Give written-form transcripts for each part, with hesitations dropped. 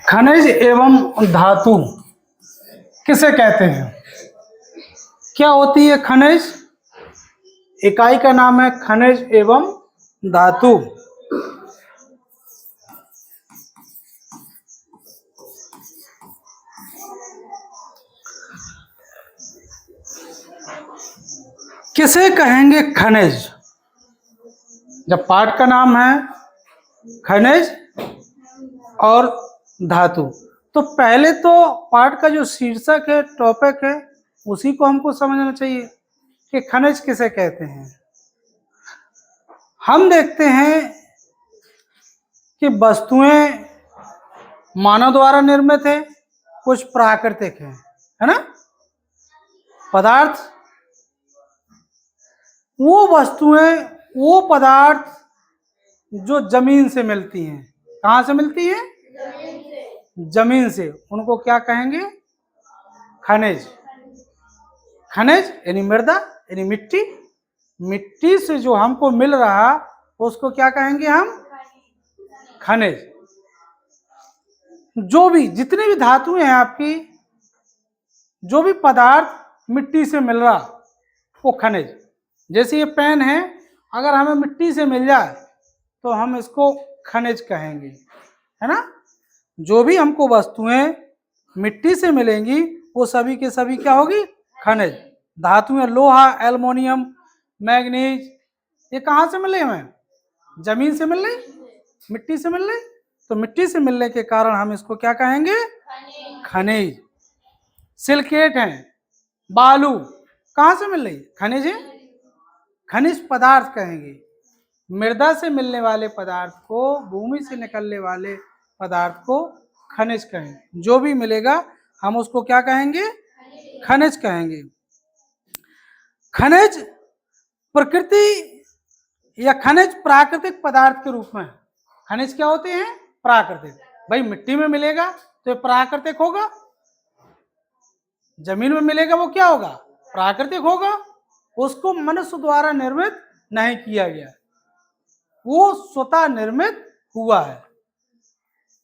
खनिज एवं धातु किसे कहते हैं? क्या होती है खनिज? इकाई का नाम है खनिज एवं धातु। किसे कहेंगे खनिज? जब पाठ का नाम है खनिज और धातु, तो पहले तो पाठ का जो शीर्षक है, टॉपिक है, उसी को हमको समझना चाहिए कि खनिज किसे कहते हैं। हम देखते हैं कि वस्तुएं मानव द्वारा निर्मित है, कुछ प्राकृतिक है ना। पदार्थ, वो वस्तुएं, वो पदार्थ जो जमीन से मिलती हैं। कहाँ से मिलती है? जमीन से। उनको क्या कहेंगे? खनिज। खनिज यानी मृदा, यानी मिट्टी। मिट्टी से जो हमको मिल रहा उसको क्या कहेंगे हम? खनिज। जो भी जितनी भी धातुएं हैं आपकी, जो भी पदार्थ मिट्टी से मिल रहा वो खनिज। जैसे ये पेन है, अगर हमें मिट्टी से मिल जाए तो हम इसको खनिज कहेंगे, है ना। जो भी हमको वस्तुएं मिट्टी से मिलेंगी वो सभी के सभी क्या होगी? खनिज। धातुएं लोहा, एल्युमिनियम, मैग्नीज, ये कहाँ से मिले हमें? जमीन से मिल रही, मिट्टी से मिल रही। तो मिट्टी से मिलने के कारण हम इसको क्या कहेंगे? खनिज। सिलिकेट है, बालू, कहाँ से मिल रही? खनिज है। खनिज पदार्थ कहेंगे। मृदा से मिलने वाले पदार्थ को, भूमि से निकलने वाले पदार्थ को खनिज कहेंगे। जो भी मिलेगा हम उसको क्या कहेंगे? खनिज कहेंगे। खनिज प्रकृति या खनिज प्राकृतिक पदार्थ के रूप में। खनिज क्या होते हैं? प्राकृतिक। भाई मिट्टी में मिलेगा तो ये प्राकृतिक होगा, जमीन में मिलेगा वो क्या होगा? प्राकृतिक होगा। उसको मनुष्य द्वारा निर्मित नहीं किया गया, वो स्वतः निर्मित हुआ है।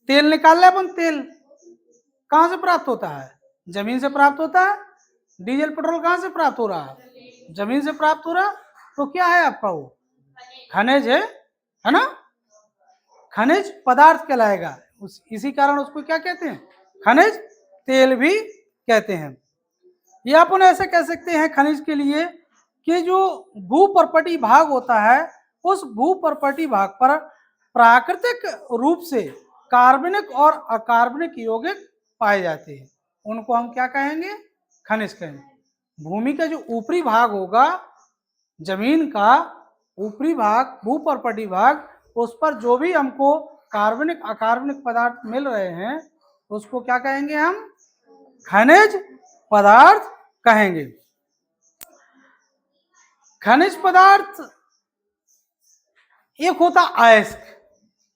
तेल निकाल ले अपन, तेल कहां से प्राप्त होता है? जमीन से प्राप्त होता है। डीजल पेट्रोल कहां से प्राप्त हो रहा है? जमीन से प्राप्त हो रहा। तो क्या है आपका? वो खनिज है ना। खनिज पदार्थ कहलाएगा, इसी कारण उसको क्या कहते हैं? खनिज तेल भी कहते हैं। ये अपन ऐसे कह सकते हैं खनिज के लिए कि जो भूपर्पटी भाग होता है, उस भूपर्पटी भाग पर प्राकृतिक रूप से कार्बनिक और अकार्बनिक यौगिक पाए जाते हैं। उनको हम क्या कहेंगे? खनिज कहेंगे। भूमि का जो ऊपरी भाग होगा, जमीन का ऊपरी भाग, भूपर्पटी भाग, उस पर जो भी हमको कार्बनिक अकार्बनिक पदार्थ मिल रहे हैं उसको क्या कहेंगे हम? खनिज पदार्थ कहेंगे। खनिज पदार्थ एक होता अयस्क।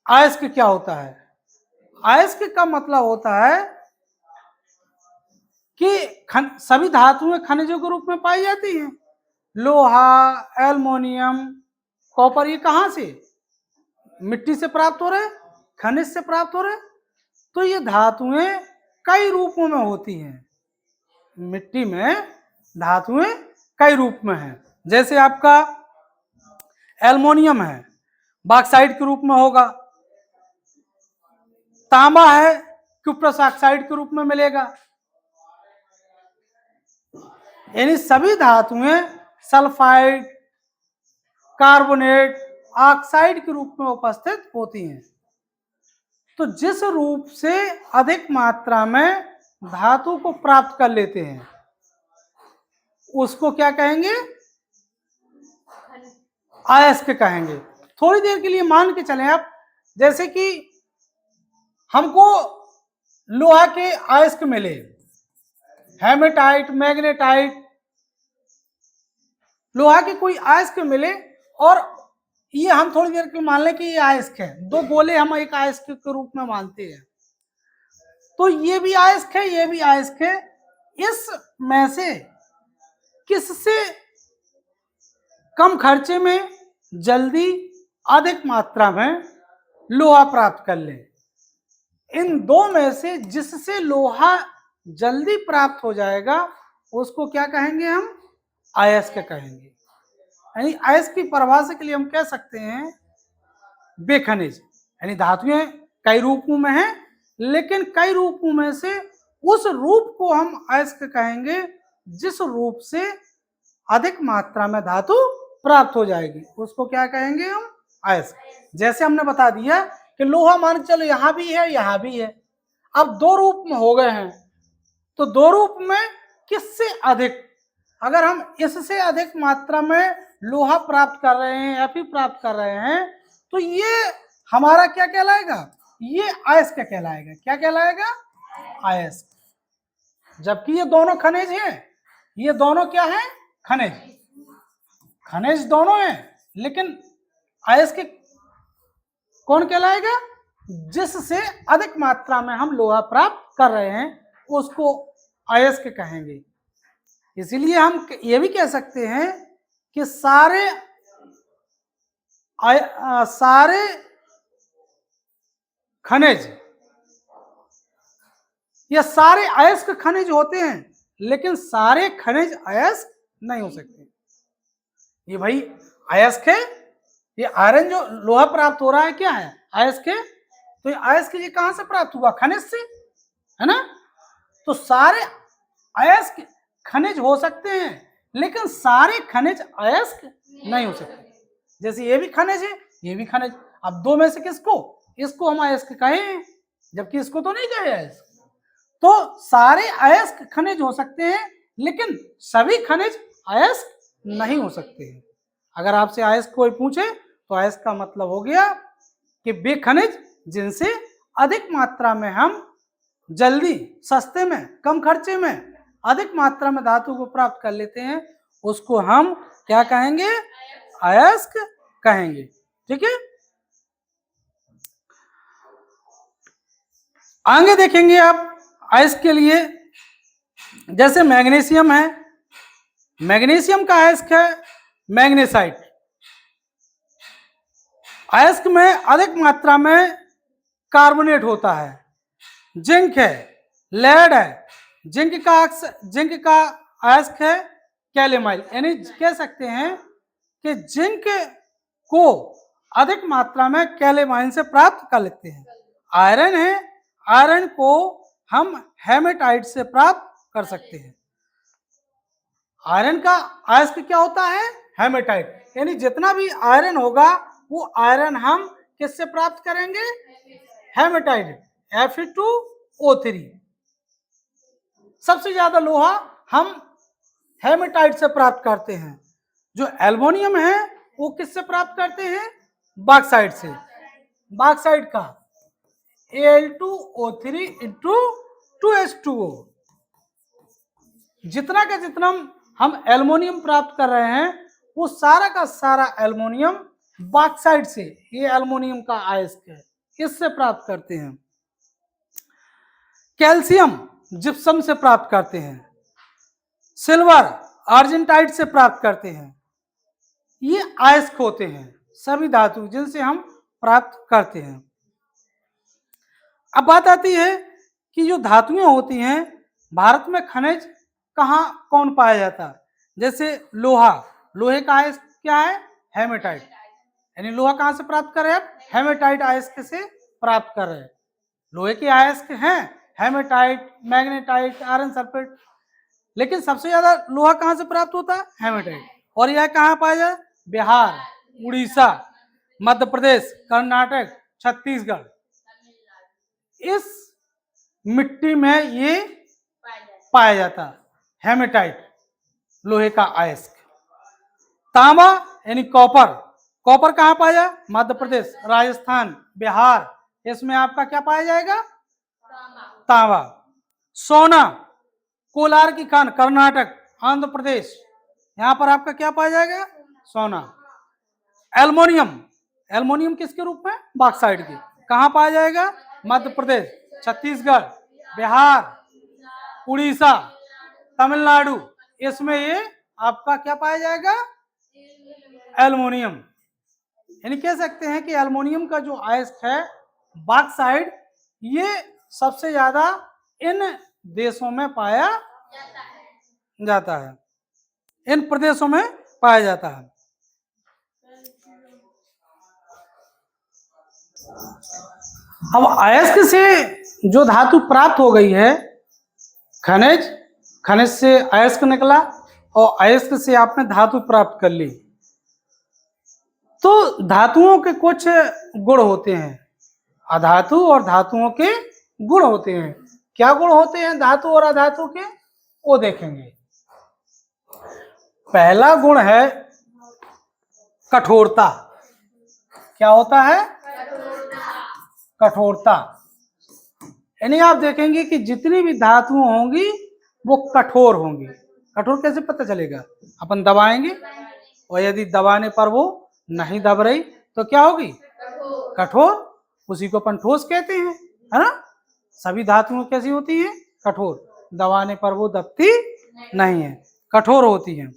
अयस्क क्या होता है? अयस्क का मतलब होता है कि सभी धातुएं खनिजों के रूप में पाई जाती हैं। लोहा, एल्युमिनियम, कॉपर, ये कहां से? मिट्टी से प्राप्त हो रहे, खनिज से प्राप्त हो रहे। तो ये धातुएं कई रूपों में होती हैं। मिट्टी में धातुएं कई रूप में हैं। जैसे आपका एल्युमिनियम है, बॉक्साइट के रूप में होगा। तांबा है, क्यूप्रस ऑक्साइड के रूप में मिलेगा। यानी सभी धातुएं सल्फाइड, कार्बोनेट, ऑक्साइड के रूप में उपस्थित होती हैं। तो जिस रूप से अधिक मात्रा में धातु को प्राप्त कर लेते हैं उसको क्या कहेंगे? अयस्क कहेंगे। थोड़ी देर के लिए मान के चलें आप, जैसे कि हमको लोहा के अयस्क मिले, हेमेटाइट, मैग्नेटाइट, लोहा के कोई अयस्क मिले, और ये हम थोड़ी देर के मान लें कि ये अयस्क है। दो गोले हम एक अयस्क के रूप में मानते हैं, तो ये भी अयस्क है, ये भी अयस्क है। इसमें से किससे कम खर्चे में जल्दी अधिक मात्रा में लोहा प्राप्त कर लें? इन दो में से जिससे लोहा जल्दी प्राप्त हो जाएगा उसको क्या कहेंगे हम? अयस्क कहेंगे। यानी अयस्क की परिभाषा के लिए हम कह सकते हैं वे खनिज, यानी धातुएं कई रूपों में हैं, लेकिन कई रूपों में से उस रूप को हम अयस्क कहेंगे जिस रूप से अधिक मात्रा में धातु प्राप्त हो जाएगी, उसको क्या कहेंगे हम? अयस्क। जैसे हमने बता दिया कि लोहा मान चलो यहां भी है यहां भी है, अब दो रूप में हो गए हैं, तो दो रूप में किससे अधिक, अगर हम इससे अधिक मात्रा में लोहा प्राप्त कर रहे हैं Fe प्राप्त कर रहे हैं, तो ये हमारा क्या कहलाएगा? ये अयस्क कहलाएगा। क्या कहलाएगा? अयस्क। जबकि ये दोनों खनिज हैं, ये दोनों क्या है? खनिज। खनिज दोनों हैं, लेकिन अयस्क कौन कहलाएगा? जिससे अधिक मात्रा में हम लोहा प्राप्त कर रहे हैं उसको अयस्क कहेंगे। इसीलिए हम ये भी कह सकते हैं कि सारे खनिज या सारे अयस्क खनिज होते हैं, लेकिन सारे खनिज अयस्क नहीं हो सकते। ये भाई अयस्क है, ये आयरन जो लोहा प्राप्त हो रहा है क्या है? अयस्क है। तो ये अयस्क ये कहां से प्राप्त हुआ? खनिज से, है ना? तो सारे अयस्क खनिज हो सकते हैं, लेकिन सारे खनिज अयस्क नहीं हो सकते। जैसे ये भी खनिज है, ये भी खनिज। अब दो में से किसको? इसको हम अयस्क कहें, जबकि इसको तो नहीं कहे अयस्क। तो सारे अयस्क खनिज हो सकते हैं, लेकिन सभी खनिज अयस्क नहीं हो सकते हैं। अगर आपसे अयस्क कोई पूछे तो अयस्क का मतलब हो गया कि वे खनिज जिनसे अधिक मात्रा में हम जल्दी, सस्ते में, कम खर्चे में अधिक मात्रा में धातु को प्राप्त कर लेते हैं, उसको हम क्या कहेंगे? अयस्क कहेंगे। ठीक है, आगे देखेंगे आप अयस्क के लिए। जैसे मैग्नीशियम है, मैग्नीशियम का अयस्क है मैग्नेसाइट। अयस्क में अधिक मात्रा में कार्बोनेट होता है। जिंक है, लेड है, जिंक का अयस्क है कैलेमाइल। यानी कह सकते हैं कि जिंक को अधिक मात्रा में कैलेमाइन से प्राप्त कर लेते हैं। आयरन है, आयरन को हम हेमेटाइट से प्राप्त कर सकते हैं। आयरन का अयस्क क्या होता है? हेमेटाइट। यानी जितना भी आयरन होगा वो आयरन हम किससे प्राप्त करेंगे? Haematite, Fe2O3। सबसे ज्यादा लोहा हम हेमेटाइट से प्राप्त करते हैं। जो एल्युमिनियम है वो किससे प्राप्त करते हैं? बॉक्साइट से। बॉक्साइट का Al2O3 इंटू 2H2O। जितना का जितना हम एल्युमिनियम प्राप्त कर रहे हैं वो सारा का सारा एल्युमिनियम बॉक्साइट से, ये एल्युमिनियम का अयस्क है, इससे प्राप्त करते हैं। कैल्शियम जिप्सम से प्राप्त करते हैं। सिल्वर आर्जेंटाइट से प्राप्त करते हैं। ये अयस्क होते हैं सभी धातु जिनसे हम प्राप्त करते हैं। अब बात आती है कि जो धातुएं होती हैं, भारत में खनिज कहाँ कौन पाया जाता है? जैसे लोहा, लोहे का अयस्क क्या है? हेमेटाइट। यानी लोहा कहाँ से प्राप्त कर रहे हैं? हेमेटाइट अयस्क से प्राप्त कर रहे हैं। लोहे के अयस्क हैं हेमेटाइट, मैग्नेटाइट, आयरन सल्फेट, लेकिन सबसे ज्यादा लोहा कहाँ से प्राप्त होता है? हेमेटाइट। और यह कहाँ पाया जाए? बिहार, उड़ीसा, मध्य प्रदेश, कर्नाटक, छत्तीसगढ़, इस मिट्टी में ये पाया जाता है हेमेटाइट, लोहे का अयस्क। तांबा यानी कॉपर, कॉपर कहाँ पाया जाए? मध्य प्रदेश, राजस्थान, बिहार, इसमें आपका क्या पाया जाएगा? तांबा। सोना, कोलार की खान, कर्नाटक, आंध्र प्रदेश, यहां पर आपका क्या पाया जाएगा? सोना। एल्युमिनियम, एल्युमिनियम किसके रूप में? बॉक्साइट के। कहां पाया जाएगा? मध्य प्रदेश, छत्तीसगढ़, बिहार, उड़ीसा, तमिलनाडु, इसमें ये आपका क्या पाया जाएगा? एल्युमिनियम। यानी कह सकते हैं कि एल्युमिनियम का जो अयस्क है बॉक्साइट, ये सबसे ज्यादा इन देशों में पाया जाता है, इन प्रदेशों में पाया जाता है। अब अयस्क से जो धातु प्राप्त हो गई है, खनिज, खनिज से अयस्क निकला और अयस्क से आपने धातु प्राप्त कर ली। तो धातुओं के कुछ गुण होते हैं, अधातु और धातुओं के गुण होते हैं। क्या गुण होते हैं धातु और अधातु के, वो देखेंगे। पहला गुण है कठोरता। क्या होता है? कठोरता। यानी आप देखेंगे कि जितनी भी धातुएं होंगी वो कठोर होंगी। कठोर कैसे पता चलेगा? अपन दबाएंगे और यदि दबाने पर वो नहीं दब रही तो क्या होगी? कठोर। उसी को अपन ठोस कहते हैं, है ना। सभी धातुएं कैसी होती हैं? कठोर। दबाने पर वो दबती नहीं है, कठोर होती हैं।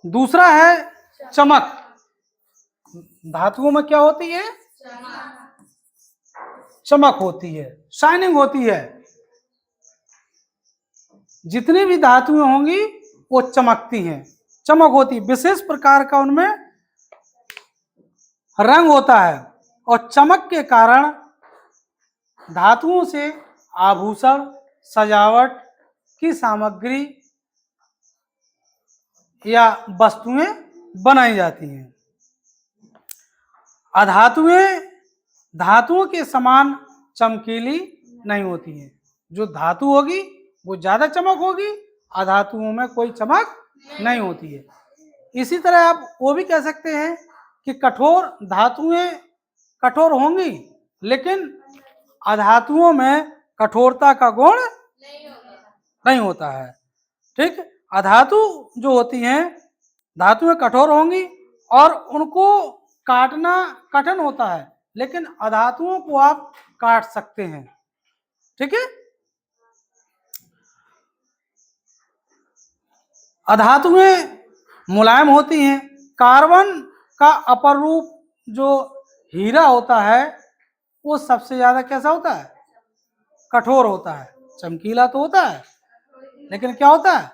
दूसरा है चमक। धातुओं में क्या होती है? चमक होती है, शाइनिंग होती है। जितनी भी धातुएं होंगी वो चमकती हैं, चमक होती। विशेष प्रकार का उनमें रंग होता है और चमक के कारण धातुओं से आभूषण, सजावट की सामग्री या वस्तुएं बनाई जाती हैं। अधातुएं धातुओं के समान चमकीली नहीं होती हैं। जो धातु होगी वो ज्यादा चमक होगी, अधातुओं में कोई चमक नहीं होती है। इसी तरह आप वो भी कह सकते हैं कि कठोर धातुएं कठोर होंगी, लेकिन अधातुओं में कठोरता का गुण नहीं होता है। ठीक, अधातु जो होती हैं, धातुएं कठोर होंगी और उनको काटना कठिन होता है, लेकिन अधातुओं को आप काट सकते हैं। ठीक है। अधातुएं मुलायम होती हैं। कार्बन का अपर रूप जो हीरा होता है वो सबसे ज्यादा कैसा होता है? कठोर होता है। चमकीला तो होता है लेकिन क्या होता है?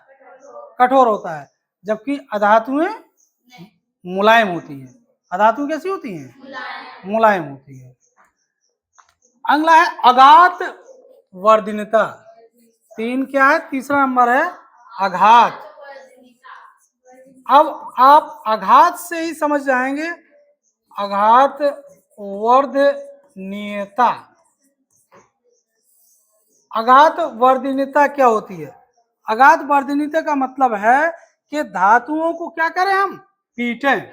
कठोर होता है। जबकि अधातुएं मुलायम होती हैं। अधातुएं कैसी होती हैं? मुलायम होती है। अगला है अघात वर्धनीयता। तीन क्या है? तीसरा नंबर है आघात। अब आप आघात से ही समझ जाएंगे। आघात वर्धनीयता, आघात वर्धनीयता क्या होती है? आघात वर्धनीयता का मतलब है कि धातुओं को क्या करें हम? पीटें।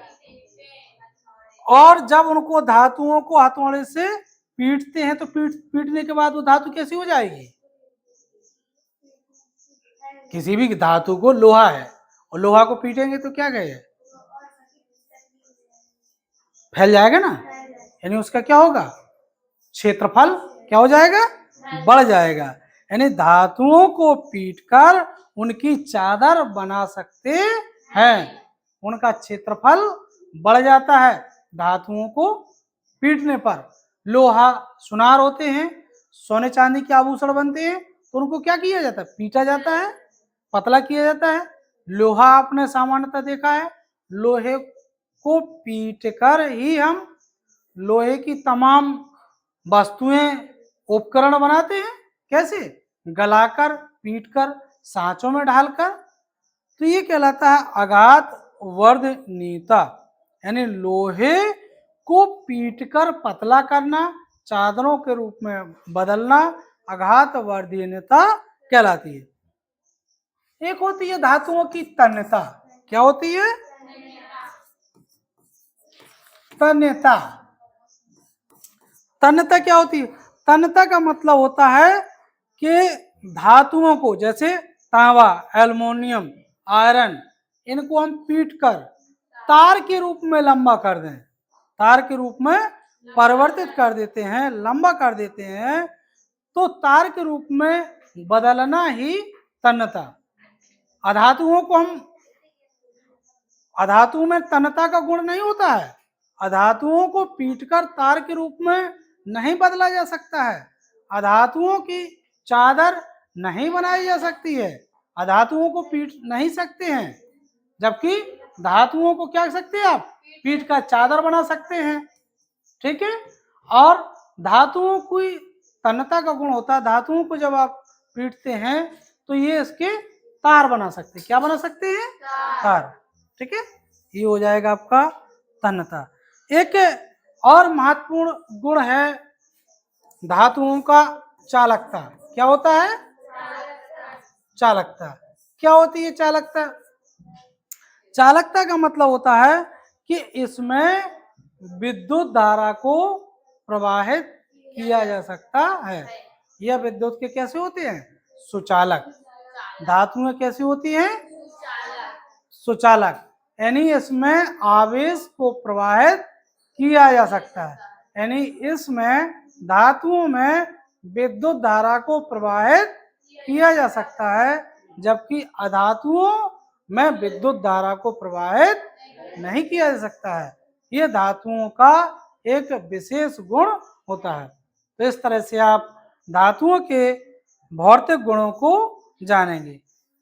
और जब उनको धातुओं को हथौड़े से पीटते हैं तो पीटने के बाद वो धातु कैसी हो जाएगी? किसी भी धातु को, लोहा है और लोहा को पीटेंगे तो क्या कहेगा? फैल जाएगा ना। यानी उसका क्या होगा? क्षेत्रफल क्या हो जाएगा? बढ़ जाएगा। यानी धातुओं को पीटकर उनकी चादर बना सकते हैं, उनका क्षेत्रफल बढ़ जाता है धातुओं को पीटने पर। लोहा, सुनार होते हैं, सोने चांदी के आभूषण बनते हैं, तो उनको क्या किया जाता है? पीटा जाता है, पतला किया जाता है। लोहा आपने सामान्यतः देखा है, लोहे को पीटकर ही हम लोहे की तमाम वस्तुएं, उपकरण बनाते हैं। कैसे? गलाकर, पीटकर, सांचों में ढालकर। तो ये कहलाता है आघात वर्धनीयता। यानी लोहे को पीटकर पतला करना, चादरों के रूप में बदलना आघात वर्धनीयता कहलाती है। एक होती है धातुओं की तन्यता। क्या होती है? तन्यता। तन्यता क्या होती है? तन्यता का मतलब होता है कि धातुओं को, जैसे तांबा, एल्युमिनियम, आयरन, इनको हम पीट कर तार के रूप में लंबा कर दें, तार के रूप में परिवर्तित कर देते हैं, लंबा कर देते हैं, तो तार के रूप में बदलना ही तन्यता। अधातुओं को हम, अधातु में तन्यता का गुण नहीं होता है। अधातुओं को पीटकर तार के रूप में नहीं बदला जा सकता है, अधातुओं की चादर नहीं बनाई जा सकती है, अधातुओं को पीट नहीं सकते हैं, जबकि धातुओं को क्या कर सकते हैं आप, पीट का चादर बना सकते हैं। ठीक है। और धातुओं की तन्यता का गुण होता है, धातुओं को जब आप पीटते हैं तो ये इसके तार बना सकते हैं। क्या बना सकते हैं? तार। ठीक है, ये हो जाएगा आपका तन्यता। एक और महत्वपूर्ण गुण है धातुओं का चालकता। क्या होता है? चालकता। क्या होती है चालकता? चालकता का मतलब होता है कि इसमें विद्युत धारा को प्रवाहित किया जा सकता है। यह विद्युत के कैसे होते हैं? सुचालक। धातुएं कैसी होती हैं? सुचालक, यानी इसमें आवेश को प्रवाहित किया जा सकता है, यानी इसमें धातुओं में विद्युत धारा को प्रवाहित किया जा सकता है, जबकि अधातुओं में विद्युत धारा को प्रवाहित नहीं किया जा सकता है। यह धातुओं का एक विशेष गुण होता है। तो इस तरह से आप धातुओं के भौतिक गुणों को जानेंगे।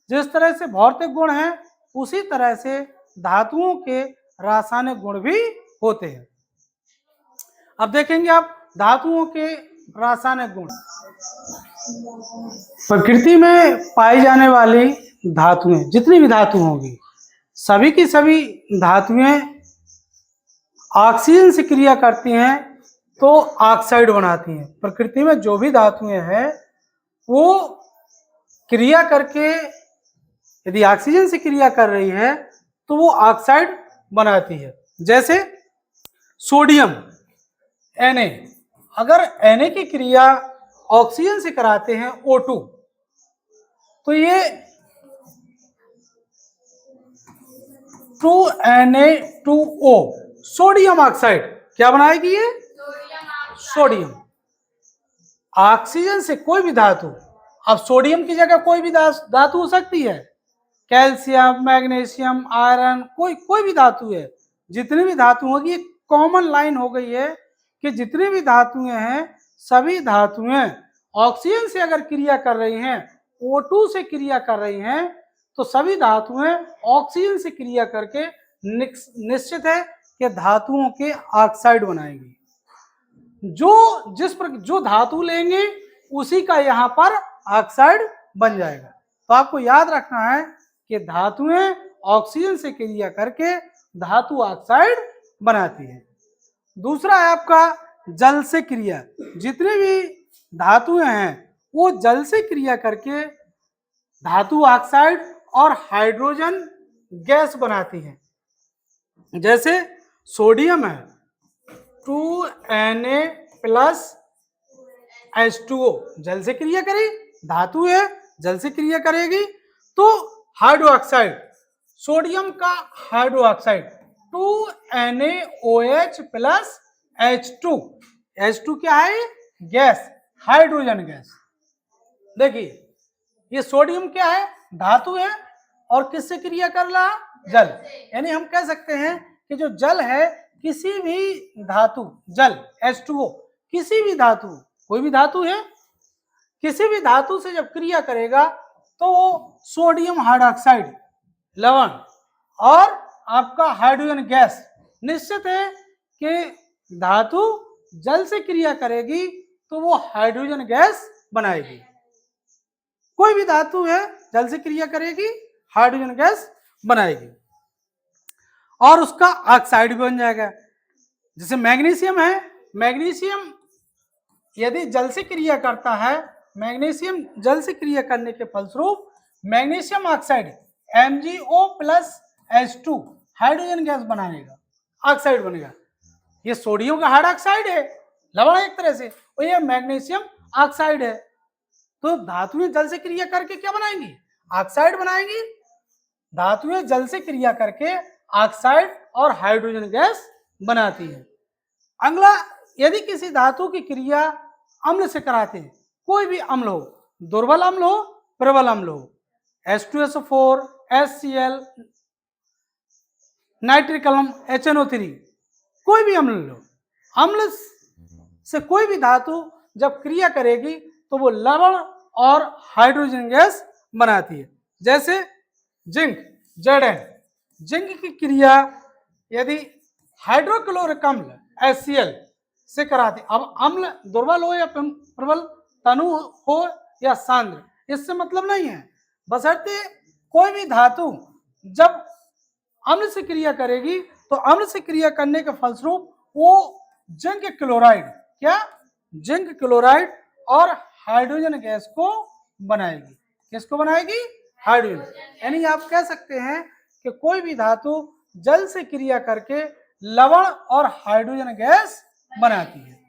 जिस तरह से भौतिक गुण हैं उसी तरह से धातुओं के रासायनिक गुण भी होते हैं। अब देखेंगे आप धातुओं के रासायनिक गुण। प्रकृति में पाई जाने वाली धातुएं, जितनी भी धातु होंगी, सभी की सभी धातुएं ऑक्सीजन से क्रिया करती हैं तो ऑक्साइड बनाती हैं। प्रकृति में जो भी धातुएं हैं वो क्रिया करके यदि ऑक्सीजन से क्रिया कर रही है तो वो ऑक्साइड बनाती है। जैसे सोडियम Na, अगर Na की क्रिया ऑक्सीजन से कराते हैं O2 तो ये 2Na2O सोडियम ऑक्साइड क्या बनाएगी? ये सोडियम। ऑक्सीजन से कोई भी धातु, अब सोडियम की जगह कोई भी धातु हो सकती है, कैल्शियम, मैग्नीशियम, आयरन, कोई भी धातु है। जितनी भी धातु होगी, कॉमन लाइन हो गई है कि जितनी भी धातुएं हैं सभी धातुएं ऑक्सीजन से अगर क्रिया कर रही हैं, O2 से क्रिया कर रही हैं, तो सभी धातुएं ऑक्सीजन से क्रिया करके निश्चित है कि धातुओं के ऑक्साइड बनाएंगी। जो धातु लेंगे उसी का यहाँ पर ऑक्साइड बन जाएगा। तो आपको याद रखना है कि धातुएं ऑक्सीजन से क्रिया करके धातु ऑक्साइड बनाती है। दूसरा है आपका जल से क्रिया। जितनी भी धातुएं हैं वो जल से क्रिया करके धातु ऑक्साइड और हाइड्रोजन गैस बनाती हैं। जैसे सोडियम है 2Na प्लस H2O, जल से क्रिया करेगी, धातु है जल से क्रिया करेगी तो हाइड्रोक्साइड, सोडियम का hydroxide 2NaOH plus H2, H2 क्या है? Gas, hydrogen gas. देखिए ये सोडियम क्या है? धातु है और किससे क्रिया कर रहा? जल। यानी हम कह सकते हैं कि जो जल है, किसी भी धातु, जल H2O, किसी भी धातु, कोई भी धातु है, किसी भी धातु से जब क्रिया करेगा तो वो सोडियम हाइड्रोक्साइड लवण और आपका हाइड्रोजन गैस, निश्चित है कि धातु जल से क्रिया करेगी तो वो हाइड्रोजन गैस बनाएगी। कोई भी धातु है जल से क्रिया करेगी, हाइड्रोजन गैस बनाएगी और उसका ऑक्साइड भी बन जाएगा। जैसे मैग्नीशियम है, मैग्नीशियम यदि जल से क्रिया करता है, मैग्नीशियम जल से क्रिया करने के फलस्वरूप magnesium oxide MgO plus H2 hydrogen gas बनाएगा, ऑक्साइड बनेगा। ये सोडियम का हाइड्रोक्साइड है, लवण एक तरह से, और ये मैग्नीशियम ऑक्साइड है। तो धातुएं जल से क्रिया करके क्या बनाएंगी? ऑक्साइड बनाएंगी। धातुएं जल से क्रिया करके ऑक्साइड और हाइड्रोजन गैस बनाती है। अगला, यदि किसी धातु की क्रिया अम्ल से कराते हैं, कोई भी अम्ल हो, दुर्बल अम्ल हो, प्रबल अम्ल हो, H2SO4, HCl, नाइट्रिक अम्ल, HNO3, कोई भी अम्ल लो, अम्ल से कोई भी धातु जब क्रिया करेगी तो वो लवण और हाइड्रोजन गैस बनाती है। जैसे जिंक, Zn, जिंक की क्रिया यदि हाइड्रोक्लोरिक अम्ल HCl से कराती, अब अम्ल दुर्बल हो या प्रबल, तनु हो या सांद्र, इससे मतलब नहीं है, बशर्ते कोई भी धातु जब अम्ल से क्रिया करेगी तो अम्ल से क्रिया करने के फलस्वरूप वो जिंक क्लोराइड, क्या, जिंक क्लोराइड और हाइड्रोजन गैस को बनाएगी। किसको बनाएगी? हाइड्रोजन। यानी आप कह सकते हैं कि कोई भी धातु जल से क्रिया करके लवण और हाइड्रोजन गैस बनाती है।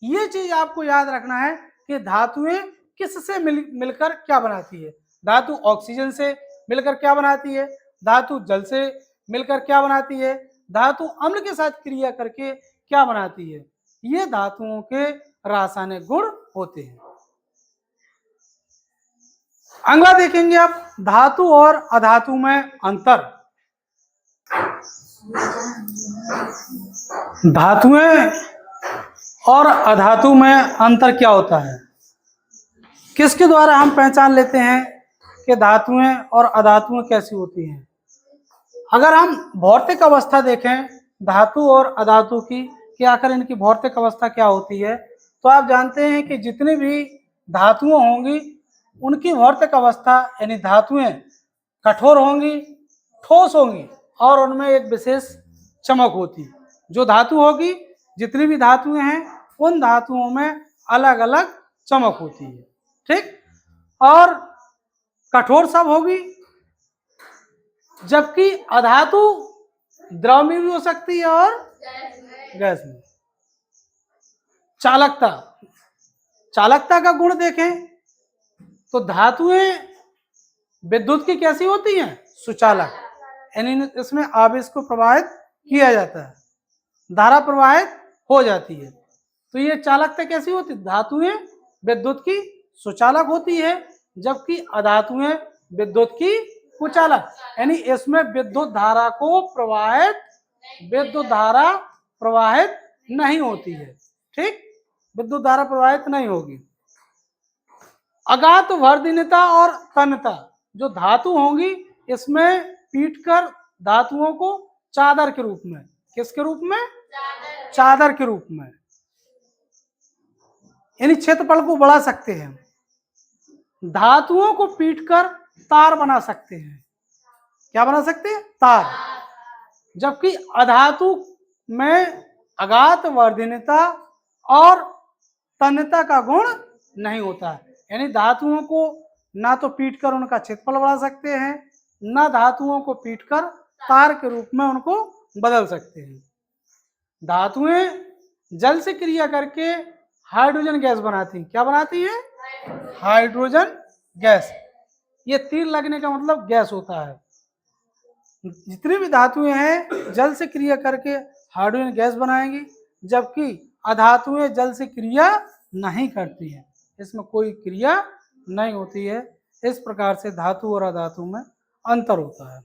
ये चीज आपको याद रखना है कि धातुएं किससे मिलकर क्या बनाती है। धातु ऑक्सीजन से मिलकर क्या बनाती है, धातु जल से मिलकर क्या बनाती है, धातु अम्ल के साथ क्रिया करके क्या बनाती है। ये धातुओं के रासायनिक गुण होते हैं। अगला देखेंगे आप, धातु और अधातु में अंतर। धातुएं और अधातु में अंतर क्या होता है, किसके द्वारा हम पहचान लेते हैं कि धातुएं और अधातुएं कैसी होती हैं। अगर हम भौतिक अवस्था देखें धातु और अधातु की, कि आखिर इनकी भौतिक अवस्था क्या होती है, तो आप जानते हैं कि जितनी भी धातुएं होंगी उनकी भौतिक अवस्था यानी धातुएं कठोर होंगी, ठोस होंगी और उनमें एक विशेष चमक होती है। जो धातु होगी, जितनी भी धातुएं हैं उन धातुओं में अलग अलग चमक होती है, ठीक, और कठोर सब होगी, जबकि अधातु द्रव में भी हो सकती है और गैस में। चालकता, चालकता का गुण देखें तो धातुएं विद्युत की कैसी होती हैं, सुचालक, यानी इसमें आवेश को प्रवाहित किया जाता है, धारा प्रवाहित हो जाती है। तो ये चालकता कैसी होती है, धातुएं विद्युत की सुचालक होती है, जबकि अधातुएं विद्युत की कुचालक, यानी इसमें विद्युत धारा प्रवाहित नहीं होती है, ठीक, विद्युत धारा प्रवाहित नहीं होगी। अगात वर्धनीयता और तन्यता, जो धातु होंगी इसमें पीटकर धातुओं को चादर के रूप में, किसके रूप में, चादर के रूप में, यानी क्षेत्रफल को बढ़ा सकते हैं। धातुओं को पीटकर तार बना सकते हैं, क्या बना सकते हैं, तार। जबकि अधातु में अगात वर्धनीयता और तन्यता का गुण नहीं होता है, यानी धातुओं को ना तो पीटकर उनका क्षेत्रफल बढ़ा सकते हैं, ना धातुओं को पीटकर तार के रूप में उनको बदल सकते हैं। धातुएं जल से क्रिया करके हाइड्रोजन गैस बनाती हैं, क्या बनाती है, हाइड्रोजन गैस। ये तीर लगने का मतलब गैस होता है। जितनी भी धातुएं हैं जल से क्रिया करके हाइड्रोजन गैस बनाएंगी, जबकि अधातुएं जल से क्रिया नहीं करती हैं, इसमें कोई क्रिया नहीं होती है। इस प्रकार से धातु और अधातु में अंतर होता है।